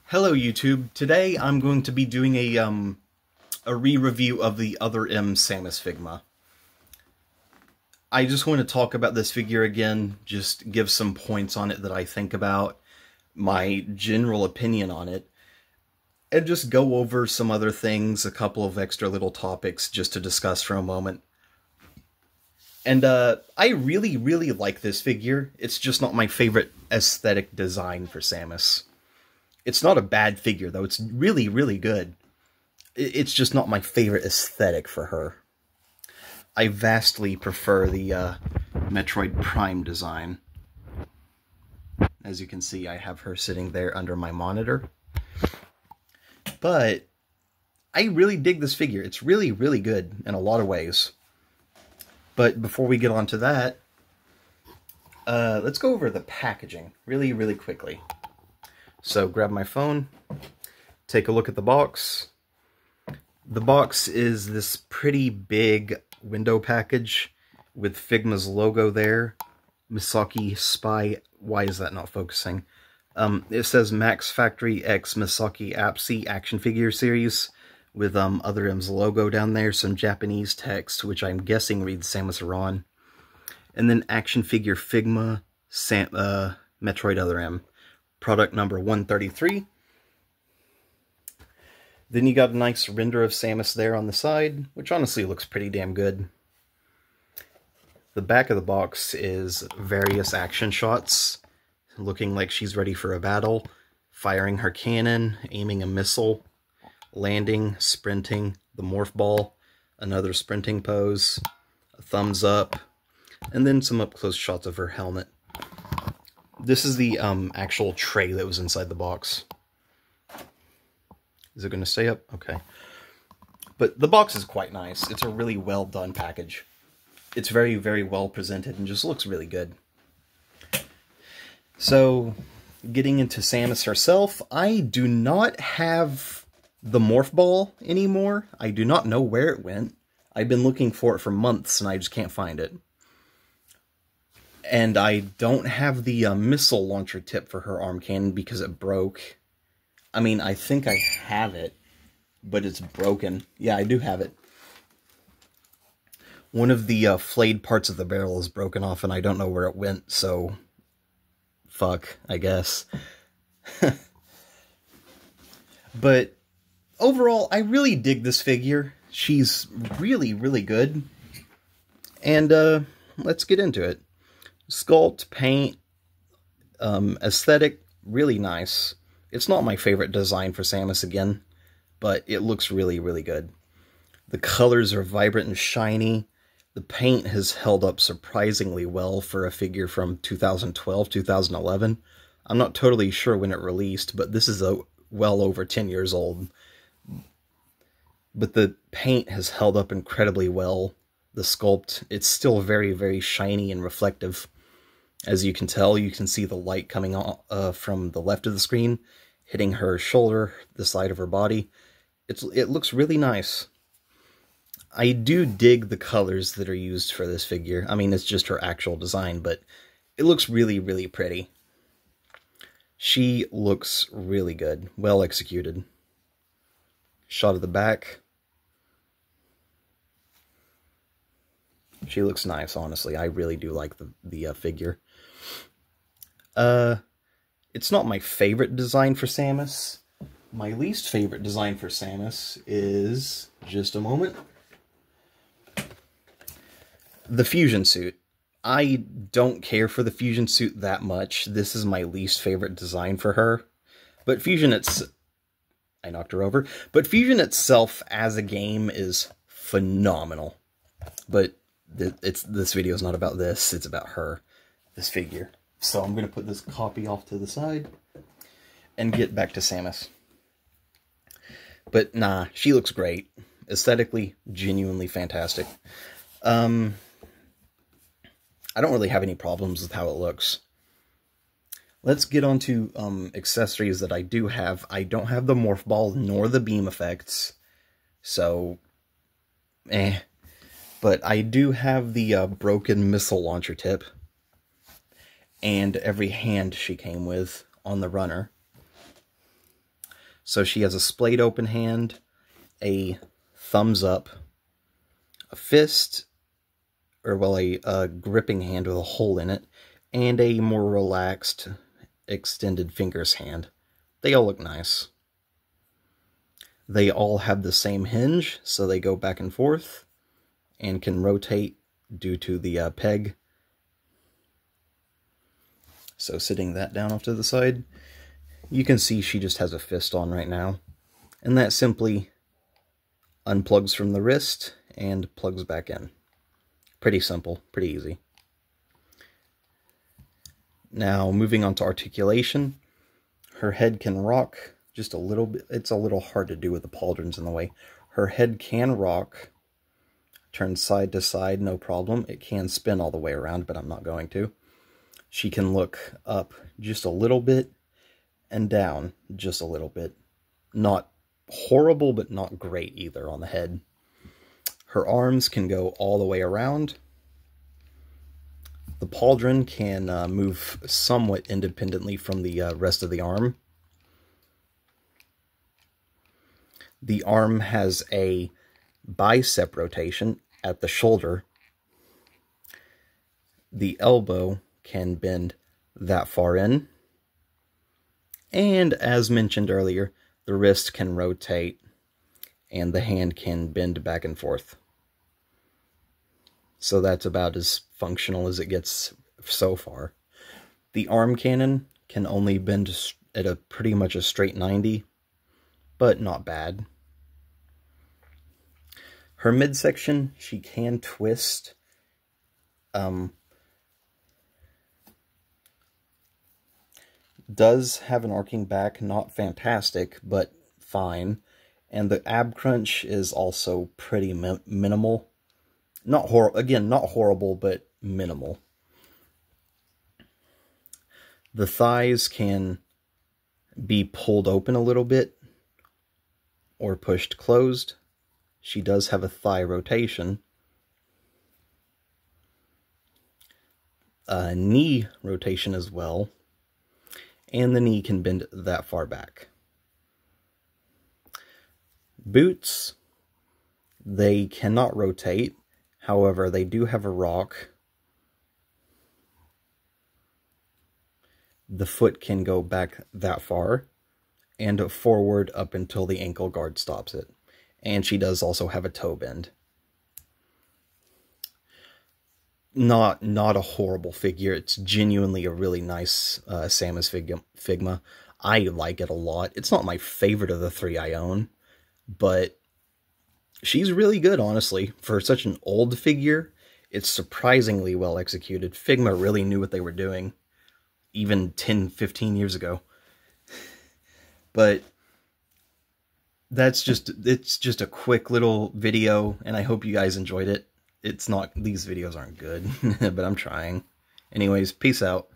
Hello YouTube. Today I'm going to be doing a re-review of the Other M Samus Figma. I just want to talk about this figure again, just give some points on it that I think about, my general opinion on it, and just go over some other things, a couple of extra little topics just to discuss for a moment. And I really like this figure. It's just not my favorite aesthetic design for Samus. It's not a bad figure, though. It's really good. It's just not my favorite aesthetic for her. I vastly prefer the Metroid Prime design. As you can see, I have her sitting there under my monitor. But I really dig this figure. It's really good in a lot of ways. But before we get on to that, let's go over the packaging really quickly. So grab my phone, take a look at the box. The box is this pretty big window package with Figma's logo there. Misaki Spy, why is that not focusing? It says Max Factory X Misaki Apsi action figure series with Other M's logo down there, some Japanese text, which I'm guessing reads Samus Aran. And then action figure Figma, Metroid Other M. Product number 133. Then you got a nice render of Samus there on the side, which honestly looks pretty damn good. The back of the box is various action shots, looking like she's ready for a battle, firing her cannon, aiming a missile, landing, sprinting, the morph ball, another sprinting pose, a thumbs up, and then some up-close shots of her helmet. This is the actual tray that was inside the box. Is it going to stay up? Okay. But the box is quite nice. It's a really well done package. It's very well presented and just looks really good. So, getting into Samus herself, I do not have the morph ball anymore. I do not know where it went. I've been looking for it for months and I just can't find it. And I don't have the missile launcher tip for her arm cannon because it broke. I mean, I think I have it, but it's broken. Yeah, I do have it. One of the flayed parts of the barrel is broken off, and I don't know where it went, so fuck, I guess. But overall, I really dig this figure. She's really good. And let's get into it. Sculpt, paint, aesthetic, really nice. It's not my favorite design for Samus again, but it looks really good. The colors are vibrant and shiny. The paint has held up surprisingly well for a figure from 2012, 2011. I'm not totally sure when it released, but this is well over 10 years old. But the paint has held up incredibly well. The sculpt, it's still very shiny and reflective. As you can tell, you can see the light coming from the left of the screen, hitting her shoulder, the side of her body. It looks really nice. I do dig the colors that are used for this figure. I mean, it's just her actual design, but it looks really pretty. She looks really good, well executed. Shot of the back. She looks nice, honestly. I really do like the figure. It's not my favorite design for Samus. My least favorite design for Samus is, just a moment, the fusion suit. I don't care for the fusion suit that much. This is my least favorite design for her. But I knocked her over. But Fusion itself as a game is phenomenal. But this video is not about this. It's about her, this figure. So I'm going to put this copy off to the side and get back to Samus. But nah, she looks great. Aesthetically, genuinely fantastic. I don't really have any problems with how it looks. Let's get on to accessories that I do have. I don't have the morph ball nor the beam effects. So, But I do have the broken missile launcher tip. And every hand she came with on the runner. So she has a splayed open hand, a thumbs up, a fist, or well, a gripping hand with a hole in it, and a more relaxed, extended fingers hand. They all look nice. They all have the same hinge, so they go back and forth, and can rotate due to the peg. So sitting that down off to the side, you can see she just has a fist on right now. And that simply unplugs from the wrist and plugs back in. Pretty simple, pretty easy. Now moving on to articulation, her head can rock just a little bit. It's a little hard to do with the pauldrons in the way. Her head can rock, turn side to side, no problem. It can spin all the way around, but I'm not going to. She can look up just a little bit and down just a little bit. Not horrible, but not great either on the head. Her arms can go all the way around. The pauldron can move somewhat independently from the rest of the arm. The arm has a bicep rotation at the shoulder. The elbow can bend that far in. And as mentioned earlier, the wrist can rotate and the hand can bend back and forth. So that's about as functional as it gets so far. The arm cannon can only bend at a pretty much a straight 90, but not bad. Her midsection, she can twist. Does have an arcing back, not fantastic, but fine. And the ab crunch is also pretty minimal. Not horrible, but minimal. The thighs can be pulled open a little bit or pushed closed. She does have a thigh rotation. Knee rotation as well. And the knee can bend that far back. Boots, they cannot rotate. However, they do have a rock. The foot can go back that far and forward up until the ankle guard stops it. And she does also have a toe bend. Not a horrible figure. It's genuinely a really nice Samus figma. I like it a lot. It's not my favorite of the three I own, but she's really good, honestly. For such an old figure, it's surprisingly well executed. Figma really knew what they were doing, even 10, 15 years ago. But it's just a quick little video, and I hope you guys enjoyed it. These videos aren't good, but I'm trying. Anyways, peace out.